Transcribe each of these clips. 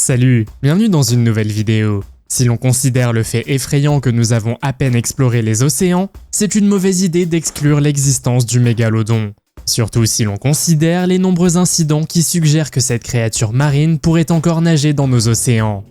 Salut, bienvenue dans une nouvelle vidéo. Si l'on considère le fait effrayant que nous avons à peine exploré les océans, c'est une mauvaise idée d'exclure l'existence du mégalodon. Surtout si l'on considère les nombreux incidents qui suggèrent que cette créature marine pourrait encore nager dans nos océans.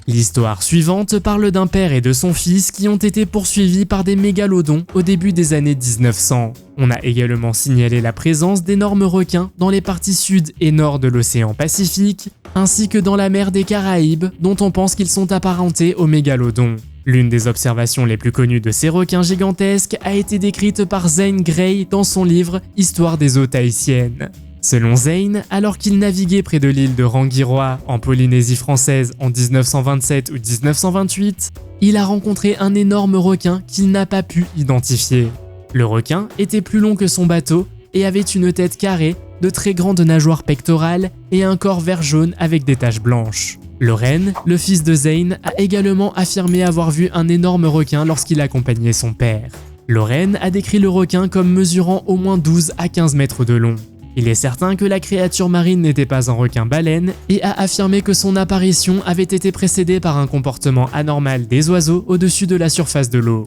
L'histoire suivante parle d'un père et de son fils qui ont été poursuivis par des mégalodons au début des années 1900. On a également signalé la présence d'énormes requins dans les parties sud et nord de l'océan Pacifique, ainsi que dans la mer des Caraïbes, dont on pense qu'ils sont apparentés aux mégalodons. L'une des observations les plus connues de ces requins gigantesques a été décrite par Zane Grey dans son livre « Histoire des eaux tahitiennes ». Selon Zane, alors qu'il naviguait près de l'île de Rangiroa en Polynésie française en 1927 ou 1928, il a rencontré un énorme requin qu'il n'a pas pu identifier. Le requin était plus long que son bateau et avait une tête carrée, de très grandes nageoires pectorales et un corps vert jaune avec des taches blanches. Loren, le fils de Zane, a également affirmé avoir vu un énorme requin lorsqu'il accompagnait son père. Loren a décrit le requin comme mesurant au moins 12 à 15 mètres de long. Il est certain que la créature marine n'était pas un requin-baleine et a affirmé que son apparition avait été précédée par un comportement anormal des oiseaux au-dessus de la surface de l'eau.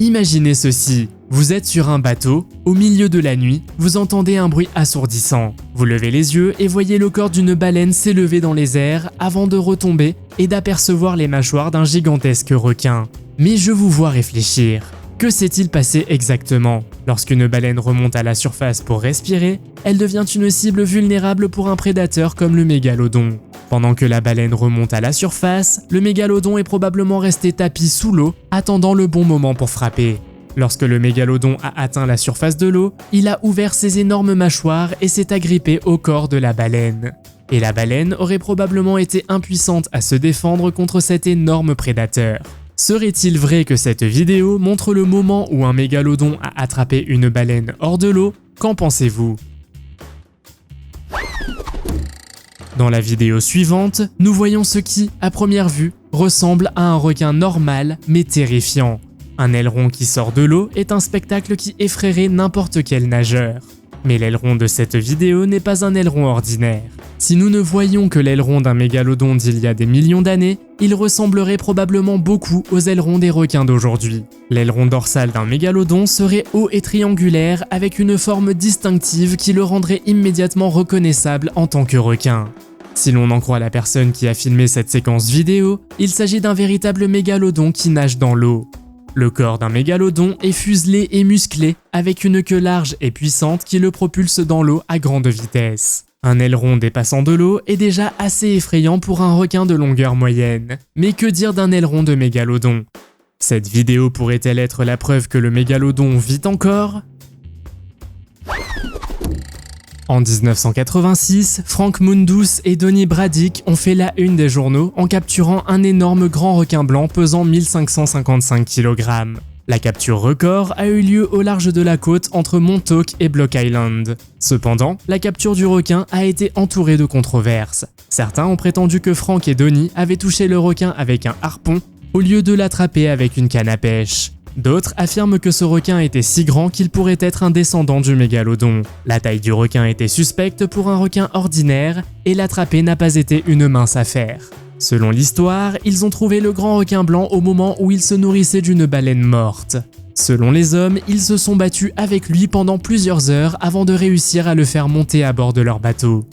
Imaginez ceci, vous êtes sur un bateau, au milieu de la nuit, vous entendez un bruit assourdissant. Vous levez les yeux et voyez le corps d'une baleine s'élever dans les airs avant de retomber et d'apercevoir les mâchoires d'un gigantesque requin. Mais je vous vois réfléchir. Que s'est-il passé exactement? Lorsqu'une baleine remonte à la surface pour respirer, elle devient une cible vulnérable pour un prédateur comme le mégalodon. Pendant que la baleine remonte à la surface, le mégalodon est probablement resté tapi sous l'eau, attendant le bon moment pour frapper. Lorsque le mégalodon a atteint la surface de l'eau, il a ouvert ses énormes mâchoires et s'est agrippé au corps de la baleine. Et la baleine aurait probablement été impuissante à se défendre contre cet énorme prédateur. Serait-il vrai que cette vidéo montre le moment où un mégalodon a attrapé une baleine hors de l'eau? Qu'en pensez-vous? Dans la vidéo suivante, nous voyons ce qui, à première vue, ressemble à un requin normal mais terrifiant. Un aileron qui sort de l'eau est un spectacle qui effraierait n'importe quel nageur. Mais l'aileron de cette vidéo n'est pas un aileron ordinaire. Si nous ne voyons que l'aileron d'un mégalodon d'il y a des millions d'années, il ressemblerait probablement beaucoup aux ailerons des requins d'aujourd'hui. L'aileron dorsal d'un mégalodon serait haut et triangulaire avec une forme distinctive qui le rendrait immédiatement reconnaissable en tant que requin. Si l'on en croit la personne qui a filmé cette séquence vidéo, il s'agit d'un véritable mégalodon qui nage dans l'eau. Le corps d'un mégalodon est fuselé et musclé, avec une queue large et puissante qui le propulse dans l'eau à grande vitesse. Un aileron dépassant de l'eau est déjà assez effrayant pour un requin de longueur moyenne. Mais que dire d'un aileron de mégalodon? Cette vidéo pourrait-elle être la preuve que le mégalodon vit encore? En 1986, Frank Mundus et Donnie Braddick ont fait la une des journaux en capturant un énorme grand requin blanc pesant 1555 kg. La capture record a eu lieu au large de la côte entre Montauk et Block Island. Cependant, la capture du requin a été entourée de controverses. Certains ont prétendu que Frank et Donnie avaient touché le requin avec un harpon au lieu de l'attraper avec une canne à pêche. D'autres affirment que ce requin était si grand qu'il pourrait être un descendant du mégalodon. La taille du requin était suspecte pour un requin ordinaire et l'attraper n'a pas été une mince affaire. Selon l'histoire, ils ont trouvé le grand requin blanc au moment où il se nourrissait d'une baleine morte. Selon les hommes, ils se sont battus avec lui pendant plusieurs heures avant de réussir à le faire monter à bord de leur bateau.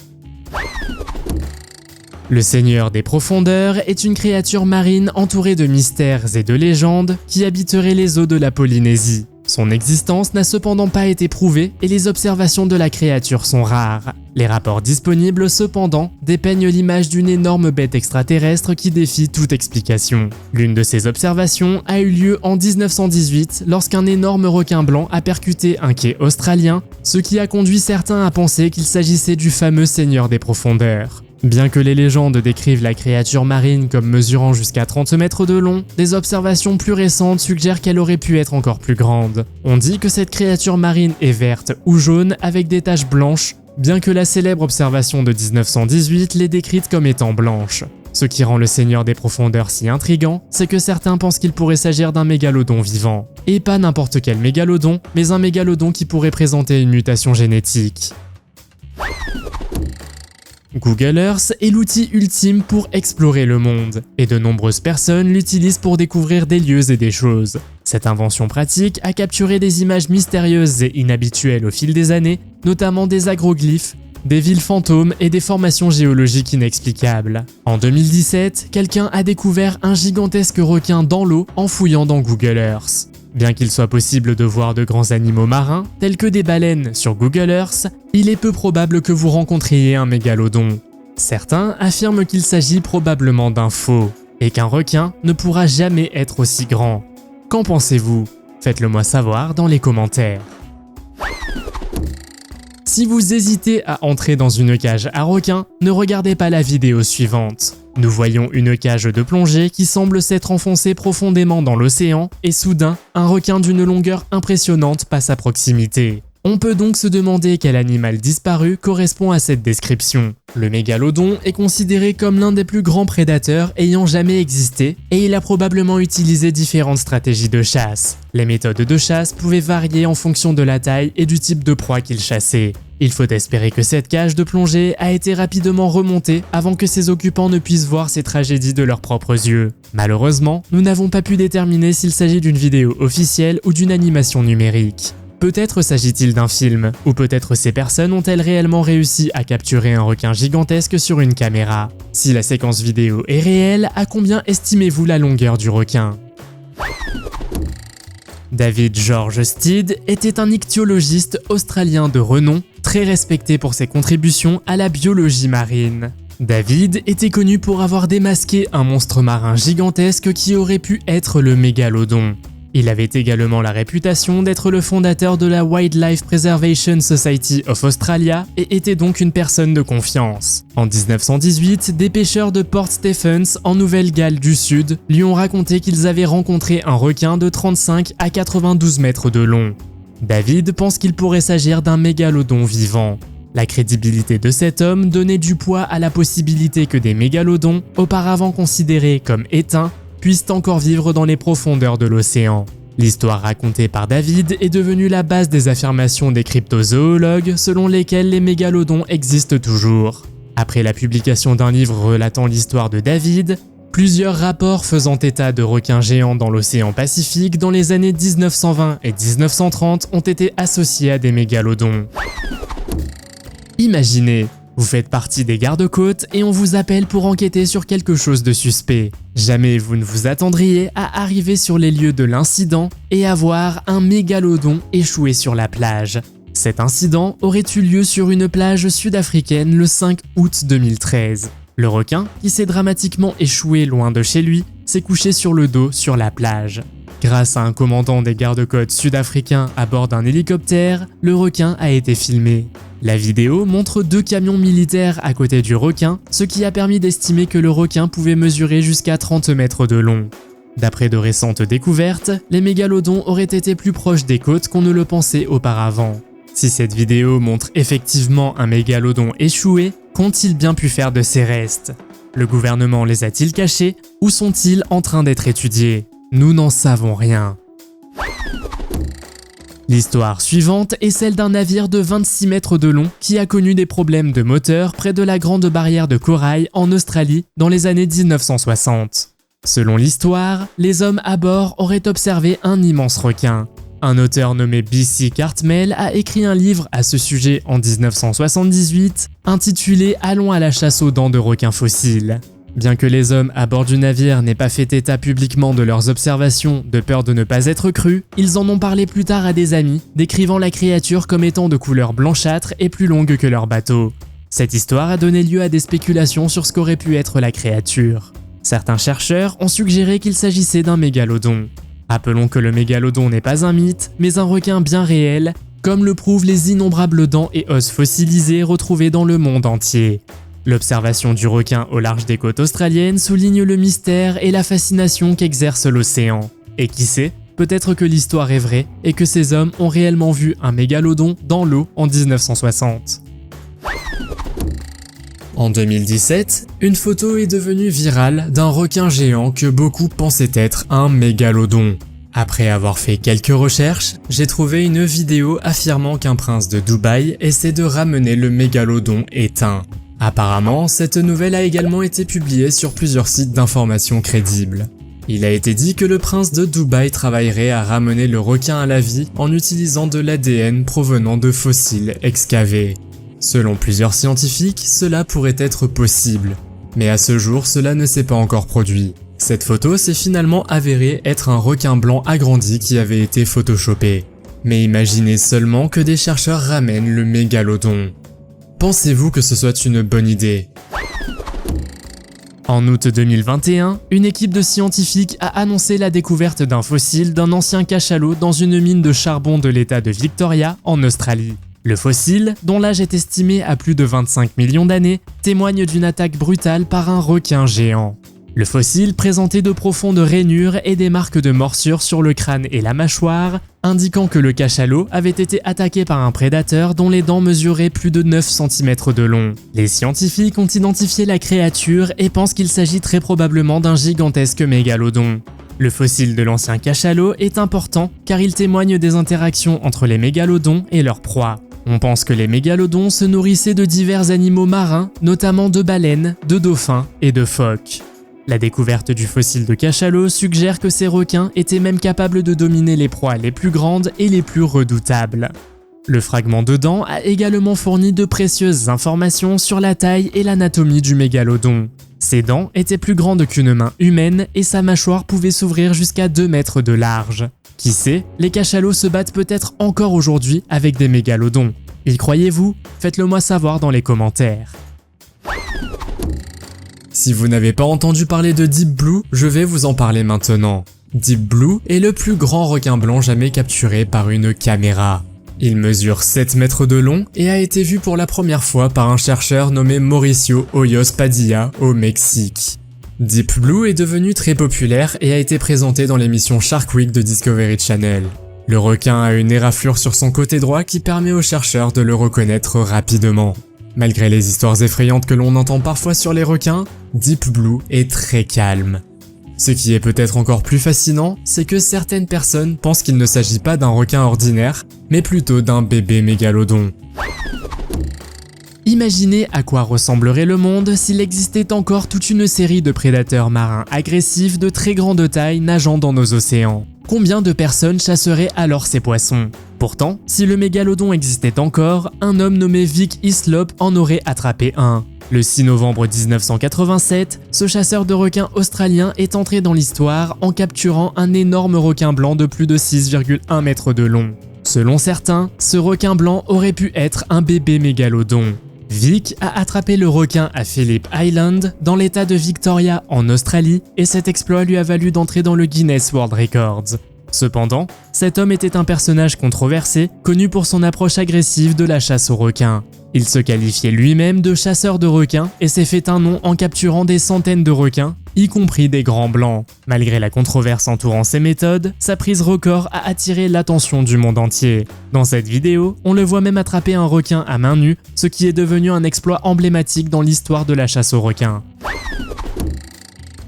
Le Seigneur des Profondeurs est une créature marine entourée de mystères et de légendes qui habiterait les eaux de la Polynésie. Son existence n'a cependant pas été prouvée et les observations de la créature sont rares. Les rapports disponibles, cependant, dépeignent l'image d'une énorme bête extraterrestre qui défie toute explication. L'une de ces observations a eu lieu en 1918 lorsqu'un énorme requin blanc a percuté un quai australien, ce qui a conduit certains à penser qu'il s'agissait du fameux Seigneur des Profondeurs. Bien que les légendes décrivent la créature marine comme mesurant jusqu'à 30 mètres de long, des observations plus récentes suggèrent qu'elle aurait pu être encore plus grande. On dit que cette créature marine est verte ou jaune avec des taches blanches, bien que la célèbre observation de 1918 l'ait décrite comme étant blanche. Ce qui rend le Seigneur des Profondeurs si intriguant, c'est que certains pensent qu'il pourrait s'agir d'un mégalodon vivant. Et pas n'importe quel mégalodon, mais un mégalodon qui pourrait présenter une mutation génétique. Google Earth est l'outil ultime pour explorer le monde, et de nombreuses personnes l'utilisent pour découvrir des lieux et des choses. Cette invention pratique a capturé des images mystérieuses et inhabituelles au fil des années, notamment des agroglyphes, des villes fantômes et des formations géologiques inexplicables. En 2017, quelqu'un a découvert un gigantesque requin dans l'eau en fouillant dans Google Earth. Bien qu'il soit possible de voir de grands animaux marins, tels que des baleines sur Google Earth, il est peu probable que vous rencontriez un mégalodon. Certains affirment qu'il s'agit probablement d'un faux, et qu'un requin ne pourra jamais être aussi grand. Qu'en pensez-vous? Faites-le moi savoir dans les commentaires. Si vous hésitez à entrer dans une cage à requins, ne regardez pas la vidéo suivante. Nous voyons une cage de plongée qui semble s'être enfoncée profondément dans l'océan et soudain, un requin d'une longueur impressionnante passe à proximité. On peut donc se demander quel animal disparu correspond à cette description. Le mégalodon est considéré comme l'un des plus grands prédateurs ayant jamais existé et il a probablement utilisé différentes stratégies de chasse. Les méthodes de chasse pouvaient varier en fonction de la taille et du type de proie qu'il chassait. Il faut espérer que cette cage de plongée a été rapidement remontée avant que ses occupants ne puissent voir ces tragédies de leurs propres yeux. Malheureusement, nous n'avons pas pu déterminer s'il s'agit d'une vidéo officielle ou d'une animation numérique. Peut-être s'agit-il d'un film, ou peut-être ces personnes ont-elles réellement réussi à capturer un requin gigantesque sur une caméra. Si la séquence vidéo est réelle, à combien estimez-vous la longueur du requin? David George Stead était un ichtyologiste australien de renom, très respecté pour ses contributions à la biologie marine. David était connu pour avoir démasqué un monstre marin gigantesque qui aurait pu être le mégalodon. Il avait également la réputation d'être le fondateur de la Wildlife Preservation Society of Australia et était donc une personne de confiance. En 1918, des pêcheurs de Port Stephens en Nouvelle-Galles du Sud lui ont raconté qu'ils avaient rencontré un requin de 35 à 92 mètres de long. David pense qu'il pourrait s'agir d'un mégalodon vivant. La crédibilité de cet homme donnait du poids à la possibilité que des mégalodons, auparavant considérés comme éteints, puissent encore vivre dans les profondeurs de l'océan. L'histoire racontée par David est devenue la base des affirmations des cryptozoologues selon lesquelles les mégalodons existent toujours. Après la publication d'un livre relatant l'histoire de David, plusieurs rapports faisant état de requins géants dans l'océan Pacifique dans les années 1920 et 1930 ont été associés à des mégalodons. Imaginez, vous faites partie des gardes-côtes et on vous appelle pour enquêter sur quelque chose de suspect. Jamais vous ne vous attendriez à arriver sur les lieux de l'incident et à voir un mégalodon échoué sur la plage. Cet incident aurait eu lieu sur une plage sud-africaine le 5 août 2013. Le requin, qui s'est dramatiquement échoué loin de chez lui, s'est couché sur le dos sur la plage. Grâce à un commandant des gardes-côtes sud-africains à bord d'un hélicoptère, le requin a été filmé. La vidéo montre 2 camions militaires à côté du requin, ce qui a permis d'estimer que le requin pouvait mesurer jusqu'à 30 mètres de long. D'après de récentes découvertes, les mégalodons auraient été plus proches des côtes qu'on ne le pensait auparavant. Si cette vidéo montre effectivement un mégalodon échoué, qu'ont-ils bien pu faire de ces restes? Le gouvernement les a-t-il cachés ou sont-ils en train d'être étudiés? Nous n'en savons rien. L'histoire suivante est celle d'un navire de 26 mètres de long qui a connu des problèmes de moteur près de la Grande Barrière de Corail en Australie dans les années 1960. Selon l'histoire, les hommes à bord auraient observé un immense requin. Un auteur nommé B.C. Cartmel a écrit un livre à ce sujet en 1978 intitulé « Allons à la chasse aux dents de requins fossiles ». Bien que les hommes à bord du navire n'aient pas fait état publiquement de leurs observations de peur de ne pas être crus, ils en ont parlé plus tard à des amis, décrivant la créature comme étant de couleur blanchâtre et plus longue que leur bateau. Cette histoire a donné lieu à des spéculations sur ce qu'aurait pu être la créature. Certains chercheurs ont suggéré qu'il s'agissait d'un mégalodon. Rappelons que le mégalodon n'est pas un mythe, mais un requin bien réel, comme le prouvent les innombrables dents et os fossilisés retrouvés dans le monde entier. L'observation du requin au large des côtes australiennes souligne le mystère et la fascination qu'exerce l'océan. Et qui sait, peut-être que l'histoire est vraie et que ces hommes ont réellement vu un mégalodon dans l'eau en 1960. En 2017, une photo est devenue virale d'un requin géant que beaucoup pensaient être un mégalodon. Après avoir fait quelques recherches, j'ai trouvé une vidéo affirmant qu'un prince de Dubaï essaie de ramener le mégalodon éteint. Apparemment, cette nouvelle a également été publiée sur plusieurs sites d'information crédibles. Il a été dit que le prince de Dubaï travaillerait à ramener le requin à la vie en utilisant de l'ADN provenant de fossiles excavés. Selon plusieurs scientifiques, cela pourrait être possible, mais à ce jour, cela ne s'est pas encore produit. Cette photo s'est finalement avérée être un requin blanc agrandi qui avait été photoshopé. Mais imaginez seulement que des chercheurs ramènent le mégalodon. Pensez-vous que ce soit une bonne idée ? En août 2021, une équipe de scientifiques a annoncé la découverte d'un fossile d'un ancien cachalot dans une mine de charbon de l'état de Victoria, en Australie. Le fossile, dont l'âge est estimé à plus de 25 millions d'années, témoigne d'une attaque brutale par un requin géant. Le fossile présentait de profondes rainures et des marques de morsures sur le crâne et la mâchoire, indiquant que le cachalot avait été attaqué par un prédateur dont les dents mesuraient plus de 9 cm de long. Les scientifiques ont identifié la créature et pensent qu'il s'agit très probablement d'un gigantesque mégalodon. Le fossile de l'ancien cachalot est important car il témoigne des interactions entre les mégalodons et leurs proies. On pense que les mégalodons se nourrissaient de divers animaux marins, notamment de baleines, de dauphins et de phoques. La découverte du fossile de cachalot suggère que ces requins étaient même capables de dominer les proies les plus grandes et les plus redoutables. Le fragment de dent a également fourni de précieuses informations sur la taille et l'anatomie du mégalodon. Ses dents étaient plus grandes qu'une main humaine et sa mâchoire pouvait s'ouvrir jusqu'à 2 mètres de large. Qui sait, les cachalots se battent peut-être encore aujourd'hui avec des mégalodons. Y croyez-vous? Faites-le moi savoir dans les commentaires. Si vous n'avez pas entendu parler de Deep Blue, je vais vous en parler maintenant. Deep Blue est le plus grand requin blanc jamais capturé par une caméra. Il mesure 7 mètres de long et a été vu pour la première fois par un chercheur nommé Mauricio Hoyos Padilla au Mexique. Deep Blue est devenu très populaire et a été présenté dans l'émission Shark Week de Discovery Channel. Le requin a une éraflure sur son côté droit qui permet aux chercheurs de le reconnaître rapidement. Malgré les histoires effrayantes que l'on entend parfois sur les requins, Deep Blue est très calme. Ce qui est peut-être encore plus fascinant, c'est que certaines personnes pensent qu'il ne s'agit pas d'un requin ordinaire, mais plutôt d'un bébé mégalodon. Imaginez à quoi ressemblerait le monde s'il existait encore toute une série de prédateurs marins agressifs de très grande taille nageant dans nos océans. Combien de personnes chasseraient alors ces poissons? Pourtant, si le mégalodon existait encore, un homme nommé Vic Hislop en aurait attrapé un. Le 6 novembre 1987, ce chasseur de requins australien est entré dans l'histoire en capturant un énorme requin blanc de plus de 6,1 mètres de long. Selon certains, ce requin blanc aurait pu être un bébé mégalodon. Vic a attrapé le requin à Phillip Island, dans l'état de Victoria en Australie, et cet exploit lui a valu d'entrer dans le Guinness World Records. Cependant, cet homme était un personnage controversé, connu pour son approche agressive de la chasse aux requins. Il se qualifiait lui-même de chasseur de requins et s'est fait un nom en capturant des centaines de requins, y compris des grands blancs. Malgré la controverse entourant ses méthodes, sa prise record a attiré l'attention du monde entier. Dans cette vidéo, on le voit même attraper un requin à main nue, ce qui est devenu un exploit emblématique dans l'histoire de la chasse aux requins.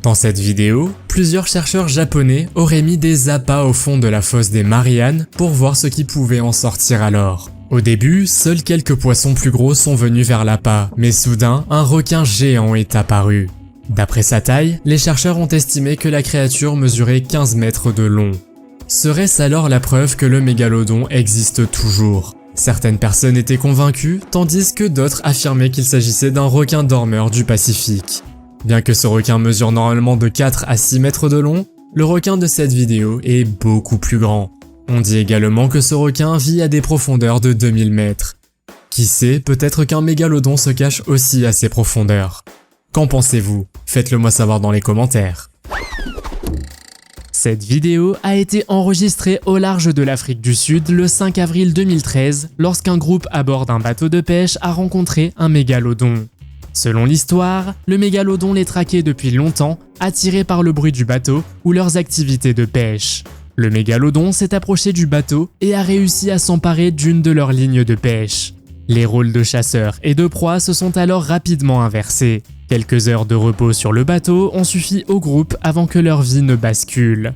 Dans cette vidéo, plusieurs chercheurs japonais auraient mis des appâts au fond de la fosse des Mariannes pour voir ce qui pouvait en sortir alors. Au début, seuls quelques poissons plus gros sont venus vers l'appât, mais soudain, un requin géant est apparu. D'après sa taille, les chercheurs ont estimé que la créature mesurait 15 mètres de long. Serait-ce alors la preuve que le mégalodon existe toujours? Certaines personnes étaient convaincues, tandis que d'autres affirmaient qu'il s'agissait d'un requin dormeur du Pacifique. Bien que ce requin mesure normalement de 4 à 6 mètres de long, le requin de cette vidéo est beaucoup plus grand. On dit également que ce requin vit à des profondeurs de 2000 mètres. Qui sait, peut-être qu'un mégalodon se cache aussi à ces profondeurs. Qu'en pensez-vous? Faites-le moi savoir dans les commentaires. Cette vidéo a été enregistrée au large de l'Afrique du Sud le 5 avril 2013 lorsqu'un groupe à bord d'un bateau de pêche a rencontré un mégalodon. Selon l'histoire, le mégalodon les traquait depuis longtemps, attirés par le bruit du bateau ou leurs activités de pêche. Le mégalodon s'est approché du bateau et a réussi à s'emparer d'une de leurs lignes de pêche. Les rôles de chasseur et de proie se sont alors rapidement inversés. Quelques heures de repos sur le bateau ont suffi au groupe avant que leur vie ne bascule.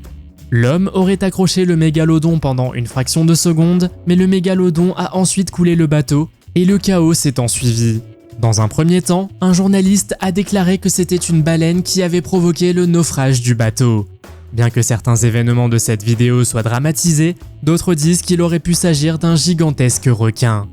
L'homme aurait accroché le mégalodon pendant une fraction de seconde, mais le mégalodon a ensuite coulé le bateau et le chaos s'est ensuivi. Dans un premier temps, un journaliste a déclaré que c'était une baleine qui avait provoqué le naufrage du bateau. Bien que certains événements de cette vidéo soient dramatisés, d'autres disent qu'il aurait pu s'agir d'un gigantesque requin.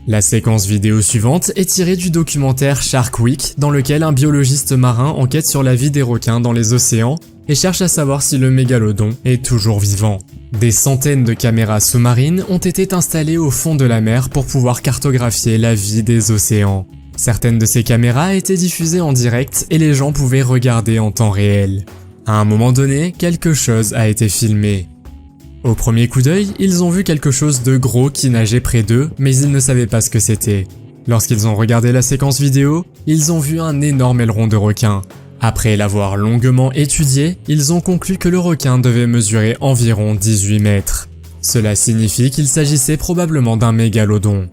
La séquence vidéo suivante est tirée du documentaire Shark Week, dans lequel un biologiste marin enquête sur la vie des requins dans les océans et cherche à savoir si le mégalodon est toujours vivant. Des centaines de caméras sous-marines ont été installées au fond de la mer pour pouvoir cartographier la vie des océans. Certaines de ces caméras étaient diffusées en direct et les gens pouvaient regarder en temps réel. À un moment donné, quelque chose a été filmé. Au premier coup d'œil, ils ont vu quelque chose de gros qui nageait près d'eux, mais ils ne savaient pas ce que c'était. Lorsqu'ils ont regardé la séquence vidéo, ils ont vu un énorme aileron de requin. Après l'avoir longuement étudié, ils ont conclu que le requin devait mesurer environ 18 mètres. Cela signifie qu'il s'agissait probablement d'un mégalodon.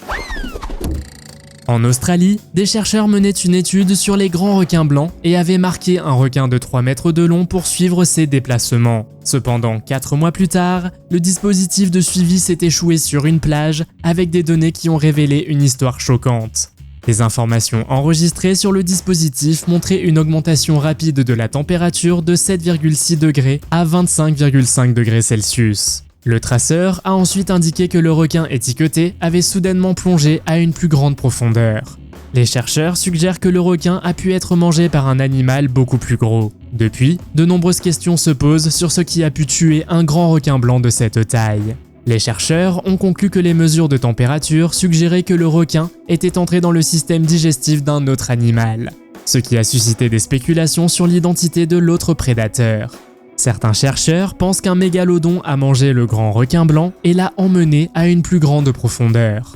En Australie, des chercheurs menaient une étude sur les grands requins blancs et avaient marqué un requin de 3 mètres de long pour suivre ses déplacements. Cependant, 4 mois plus tard, le dispositif de suivi s'est échoué sur une plage avec des données qui ont révélé une histoire choquante. Les informations enregistrées sur le dispositif montraient une augmentation rapide de la température de 7,6 degrés à 25,5 degrés Celsius. Le traceur a ensuite indiqué que le requin étiqueté avait soudainement plongé à une plus grande profondeur. Les chercheurs suggèrent que le requin a pu être mangé par un animal beaucoup plus gros. Depuis, de nombreuses questions se posent sur ce qui a pu tuer un grand requin blanc de cette taille. Les chercheurs ont conclu que les mesures de température suggéraient que le requin était entré dans le système digestif d'un autre animal, ce qui a suscité des spéculations sur l'identité de l'autre prédateur. Certains chercheurs pensent qu'un mégalodon a mangé le grand requin blanc et l'a emmené à une plus grande profondeur.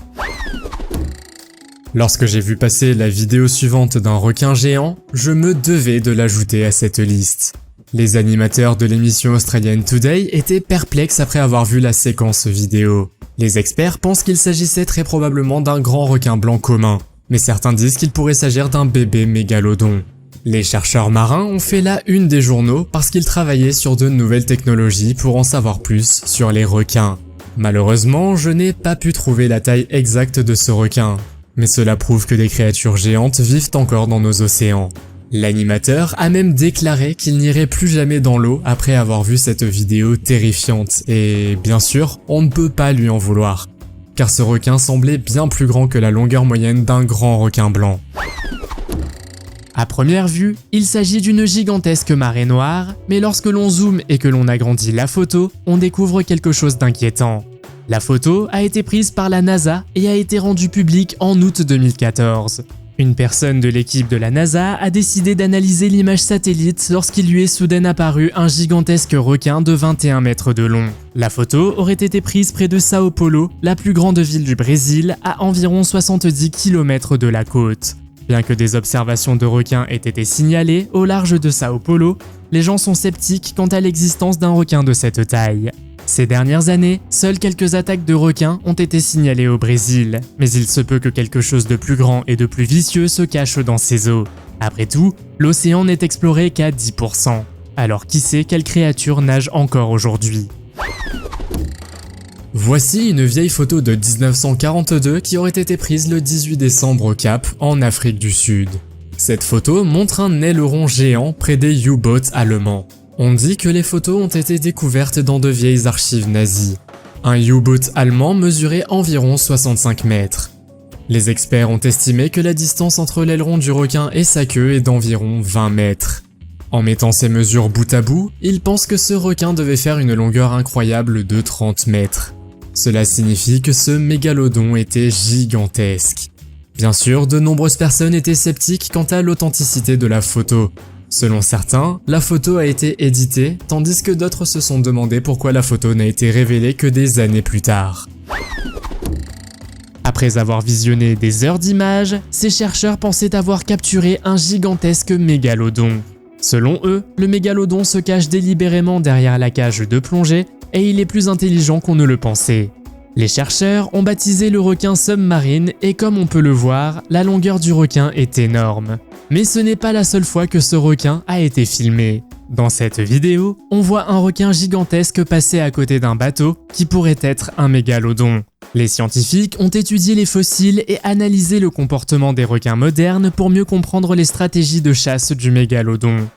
Lorsque j'ai vu passer la vidéo suivante d'un requin géant, je me devais de l'ajouter à cette liste. Les animateurs de l'émission Australian Today étaient perplexes après avoir vu la séquence vidéo. Les experts pensent qu'il s'agissait très probablement d'un grand requin blanc commun, mais certains disent qu'il pourrait s'agir d'un bébé mégalodon. Les chercheurs marins ont fait la une des journaux parce qu'ils travaillaient sur de nouvelles technologies pour en savoir plus sur les requins. Malheureusement, je n'ai pas pu trouver la taille exacte de ce requin, mais cela prouve que des créatures géantes vivent encore dans nos océans. L'animateur a même déclaré qu'il n'irait plus jamais dans l'eau après avoir vu cette vidéo terrifiante, et bien sûr, on ne peut pas lui en vouloir, car ce requin semblait bien plus grand que la longueur moyenne d'un grand requin blanc. À première vue, il s'agit d'une gigantesque marée noire, mais lorsque l'on zoome et que l'on agrandit la photo, on découvre quelque chose d'inquiétant. La photo a été prise par la NASA et a été rendue publique en août 2014. Une personne de l'équipe de la NASA a décidé d'analyser l'image satellite lorsqu'il lui est soudain apparu un gigantesque requin de 21 mètres de long. La photo aurait été prise près de Sao Paulo, la plus grande ville du Brésil, à environ 70 km de la côte. Bien que des observations de requins aient été signalées au large de Sao Paulo, les gens sont sceptiques quant à l'existence d'un requin de cette taille. Ces dernières années, seules quelques attaques de requins ont été signalées au Brésil, mais il se peut que quelque chose de plus grand et de plus vicieux se cache dans ces eaux. Après tout, l'océan n'est exploré qu'à 10%. Alors qui sait quelle créature nage encore aujourd'hui ? Voici une vieille photo de 1942 qui aurait été prise le 18 décembre au Cap, en Afrique du Sud. Cette photo montre un aileron géant près des U-boats allemands. On dit que les photos ont été découvertes dans de vieilles archives nazies. Un U-boat allemand mesurait environ 65 mètres. Les experts ont estimé que la distance entre l'aileron du requin et sa queue est d'environ 20 mètres. En mettant ces mesures bout à bout, ils pensent que ce requin devait faire une longueur incroyable de 30 mètres. Cela signifie que ce mégalodon était gigantesque. Bien sûr, de nombreuses personnes étaient sceptiques quant à l'authenticité de la photo. Selon certains, la photo a été éditée, tandis que d'autres se sont demandé pourquoi la photo n'a été révélée que des années plus tard. Après avoir visionné des heures d'images, ces chercheurs pensaient avoir capturé un gigantesque mégalodon. Selon eux, le mégalodon se cache délibérément derrière la cage de plongée et il est plus intelligent qu'on ne le pensait. Les chercheurs ont baptisé le requin submarine et comme on peut le voir, la longueur du requin est énorme. Mais ce n'est pas la seule fois que ce requin a été filmé. Dans cette vidéo, on voit un requin gigantesque passer à côté d'un bateau qui pourrait être un mégalodon. Les scientifiques ont étudié les fossiles et analysé le comportement des requins modernes pour mieux comprendre les stratégies de chasse du mégalodon.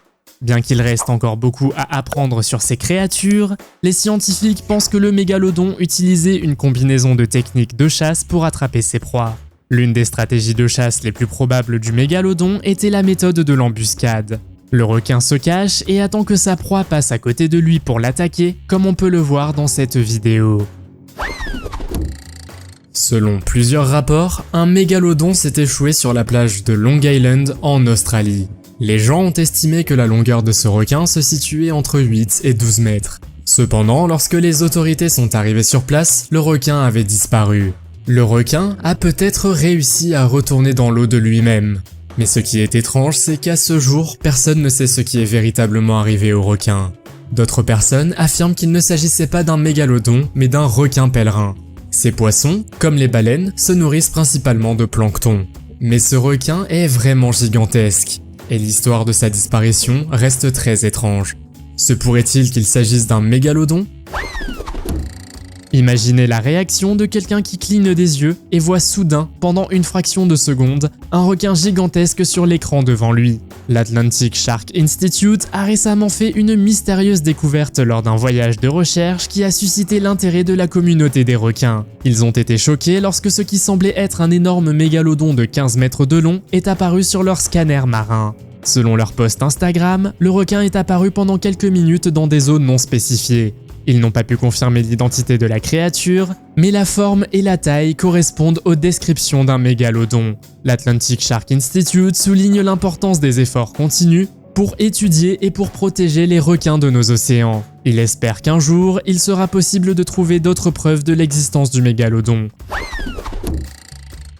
Bien qu'il reste encore beaucoup à apprendre sur ces créatures, les scientifiques pensent que le mégalodon utilisait une combinaison de techniques de chasse pour attraper ses proies. L'une des stratégies de chasse les plus probables du mégalodon était la méthode de l'embuscade. Le requin se cache et attend que sa proie passe à côté de lui pour l'attaquer, comme on peut le voir dans cette vidéo. Selon plusieurs rapports, un mégalodon s'est échoué sur la plage de Long Island en Australie. Les gens ont estimé que la longueur de ce requin se situait entre 8 et 12 mètres. Cependant, lorsque les autorités sont arrivées sur place, le requin avait disparu. Le requin a peut-être réussi à retourner dans l'eau de lui-même. Mais ce qui est étrange, c'est qu'à ce jour, personne ne sait ce qui est véritablement arrivé au requin. D'autres personnes affirment qu'il ne s'agissait pas d'un mégalodon, mais d'un requin pèlerin. Ces poissons, comme les baleines, se nourrissent principalement de plancton. Mais ce requin est vraiment gigantesque, et l'histoire de sa disparition reste très étrange. Se pourrait-il qu'il s'agisse d'un mégalodon ? Imaginez la réaction de quelqu'un qui cligne des yeux et voit soudain, pendant une fraction de seconde, un requin gigantesque sur l'écran devant lui. L'Atlantic Shark Institute a récemment fait une mystérieuse découverte lors d'un voyage de recherche qui a suscité l'intérêt de la communauté des requins. Ils ont été choqués lorsque ce qui semblait être un énorme mégalodon de 15 mètres de long est apparu sur leur scanner marin. Selon leur post Instagram, le requin est apparu pendant quelques minutes dans des zones non spécifiées. Ils n'ont pas pu confirmer l'identité de la créature, mais la forme et la taille correspondent aux descriptions d'un mégalodon. L'Atlantic Shark Institute souligne l'importance des efforts continus pour étudier et pour protéger les requins de nos océans. Il espère qu'un jour, il sera possible de trouver d'autres preuves de l'existence du mégalodon.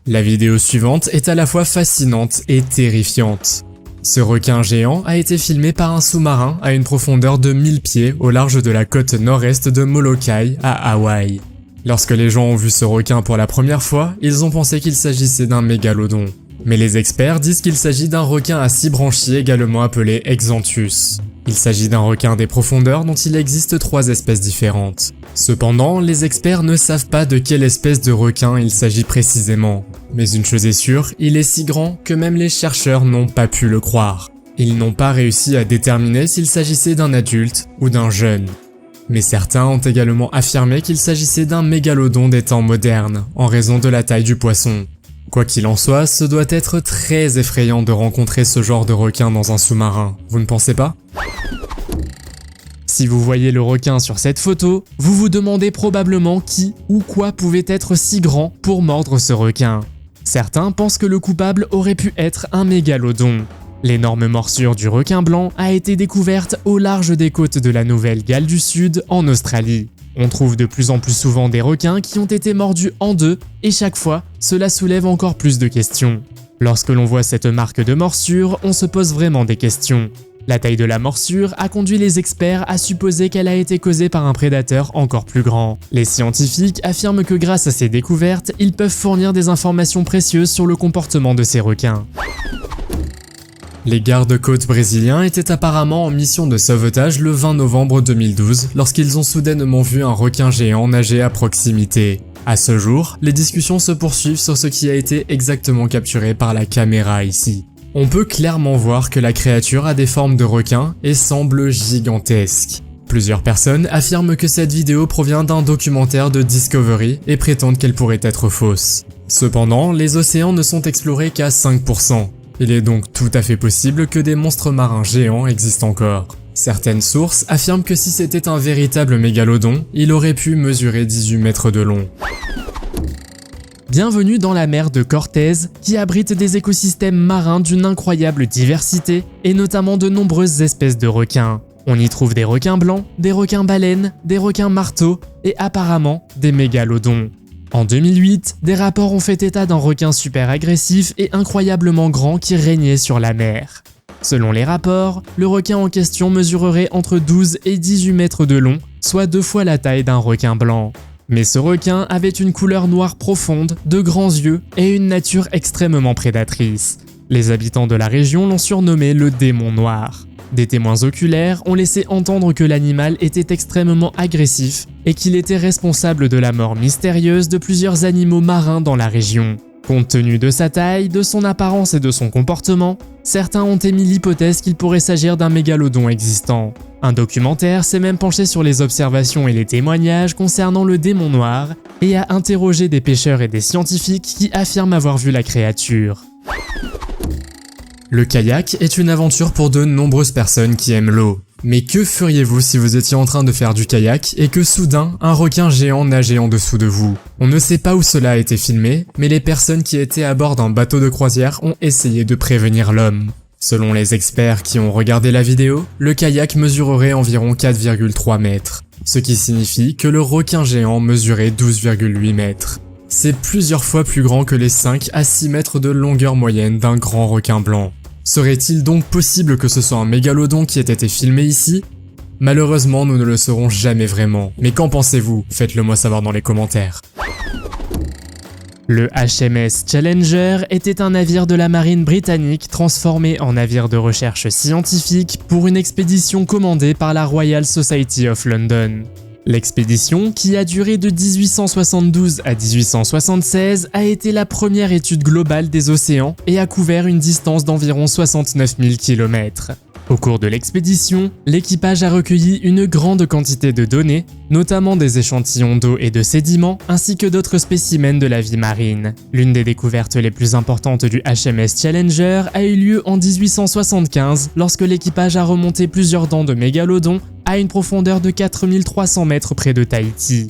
La vidéo suivante est à la fois fascinante et terrifiante. Ce requin géant a été filmé par un sous-marin à une profondeur de 1000 pieds au large de la côte nord-est de Molokai, à Hawaï. Lorsque les gens ont vu ce requin pour la première fois, ils ont pensé qu'il s'agissait d'un mégalodon. Mais les experts disent qu'il s'agit d'un requin à 6 branchies également appelé Exanthus. Il s'agit d'un requin des profondeurs dont il existe 3 espèces différentes. Cependant, les experts ne savent pas de quelle espèce de requin il s'agit précisément. Mais une chose est sûre, il est si grand que même les chercheurs n'ont pas pu le croire. Ils n'ont pas réussi à déterminer s'il s'agissait d'un adulte ou d'un jeune. Mais certains ont également affirmé qu'il s'agissait d'un mégalodon des temps modernes, en raison de la taille du poisson. Quoi qu'il en soit, ce doit être très effrayant de rencontrer ce genre de requin dans un sous-marin, vous ne pensez pas ? Si vous voyez le requin sur cette photo, vous vous demandez probablement qui ou quoi pouvait être si grand pour mordre ce requin. Certains pensent que le coupable aurait pu être un mégalodon. L'énorme morsure du requin blanc a été découverte au large des côtes de la Nouvelle-Galles du Sud en Australie. On trouve de plus en plus souvent des requins qui ont été mordus en deux et chaque fois, cela soulève encore plus de questions. Lorsque l'on voit cette marque de morsure, on se pose vraiment des questions. La taille de la morsure a conduit les experts à supposer qu'elle a été causée par un prédateur encore plus grand. Les scientifiques affirment que grâce à ces découvertes, ils peuvent fournir des informations précieuses sur le comportement de ces requins. Les gardes-côtes brésiliens étaient apparemment en mission de sauvetage le 20 novembre 2012 lorsqu'ils ont soudainement vu un requin géant nager à proximité. À ce jour, les discussions se poursuivent sur ce qui a été exactement capturé par la caméra ici. On peut clairement voir que la créature a des formes de requin et semble gigantesque. Plusieurs personnes affirment que cette vidéo provient d'un documentaire de Discovery et prétendent qu'elle pourrait être fausse. Cependant, les océans ne sont explorés qu'à 5%. Il est donc tout à fait possible que des monstres marins géants existent encore. Certaines sources affirment que si c'était un véritable mégalodon, il aurait pu mesurer 18 mètres de long. Bienvenue dans la mer de Cortez, qui abrite des écosystèmes marins d'une incroyable diversité, et notamment de nombreuses espèces de requins. On y trouve des requins blancs, des requins baleines, des requins marteaux, et apparemment des mégalodons. En 2008, des rapports ont fait état d'un requin super agressif et incroyablement grand qui régnait sur la mer. Selon les rapports, le requin en question mesurerait entre 12 et 18 mètres de long, soit 2 fois la taille d'un requin blanc. Mais ce requin avait une couleur noire profonde, de grands yeux et une nature extrêmement prédatrice. Les habitants de la région l'ont surnommé le démon noir. Des témoins oculaires ont laissé entendre que l'animal était extrêmement agressif et qu'il était responsable de la mort mystérieuse de plusieurs animaux marins dans la région. Compte tenu de sa taille, de son apparence et de son comportement, certains ont émis l'hypothèse qu'il pourrait s'agir d'un mégalodon existant. Un documentaire s'est même penché sur les observations et les témoignages concernant le démon noir et a interrogé des pêcheurs et des scientifiques qui affirment avoir vu la créature. Le kayak est une aventure pour de nombreuses personnes qui aiment l'eau. Mais que feriez-vous si vous étiez en train de faire du kayak et que soudain, un requin géant nageait en dessous de vous? On ne sait pas où cela a été filmé, mais les personnes qui étaient à bord d'un bateau de croisière ont essayé de prévenir l'homme. Selon les experts qui ont regardé la vidéo, le kayak mesurerait environ 4,3 mètres, ce qui signifie que le requin géant mesurait 12,8 mètres. C'est plusieurs fois plus grand que les 5 à 6 mètres de longueur moyenne d'un grand requin blanc. Serait-il donc possible que ce soit un mégalodon qui ait été filmé ici? Malheureusement, nous ne le saurons jamais vraiment. Mais qu'en pensez-vous? Faites-le moi savoir dans les commentaires. Le HMS Challenger était un navire de la marine britannique transformé en navire de recherche scientifique pour une expédition commandée par la Royal Society of London. L'expédition, qui a duré de 1872 à 1876, a été la première étude globale des océans et a couvert une distance d'environ 69 000 km. Au cours de l'expédition, l'équipage a recueilli une grande quantité de données, notamment des échantillons d'eau et de sédiments, ainsi que d'autres spécimens de la vie marine. L'une des découvertes les plus importantes du HMS Challenger a eu lieu en 1875, lorsque l'équipage a remonté plusieurs dents de mégalodons à une profondeur de 4300 mètres près de Tahiti.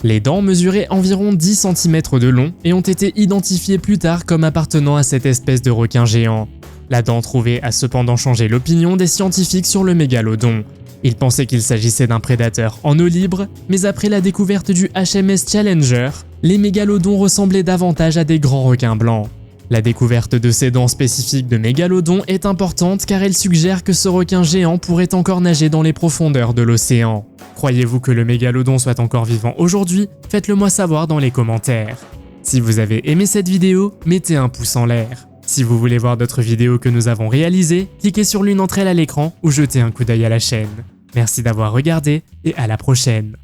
Les dents mesuraient environ 10 cm de long et ont été identifiées plus tard comme appartenant à cette espèce de requin géant. La dent trouvée a cependant changé l'opinion des scientifiques sur le mégalodon. Ils pensaient qu'il s'agissait d'un prédateur en eau libre, mais après la découverte du HMS Challenger, les mégalodons ressemblaient davantage à des grands requins blancs. La découverte de ces dents spécifiques de mégalodon est importante car elle suggère que ce requin géant pourrait encore nager dans les profondeurs de l'océan. Croyez-vous que le mégalodon soit encore vivant aujourd'hui? Faites-le moi savoir dans les commentaires. Si vous avez aimé cette vidéo, mettez un pouce en l'air. Si vous voulez voir d'autres vidéos que nous avons réalisées, cliquez sur l'une d'entre elles à l'écran ou jetez un coup d'œil à la chaîne. Merci d'avoir regardé et à la prochaine.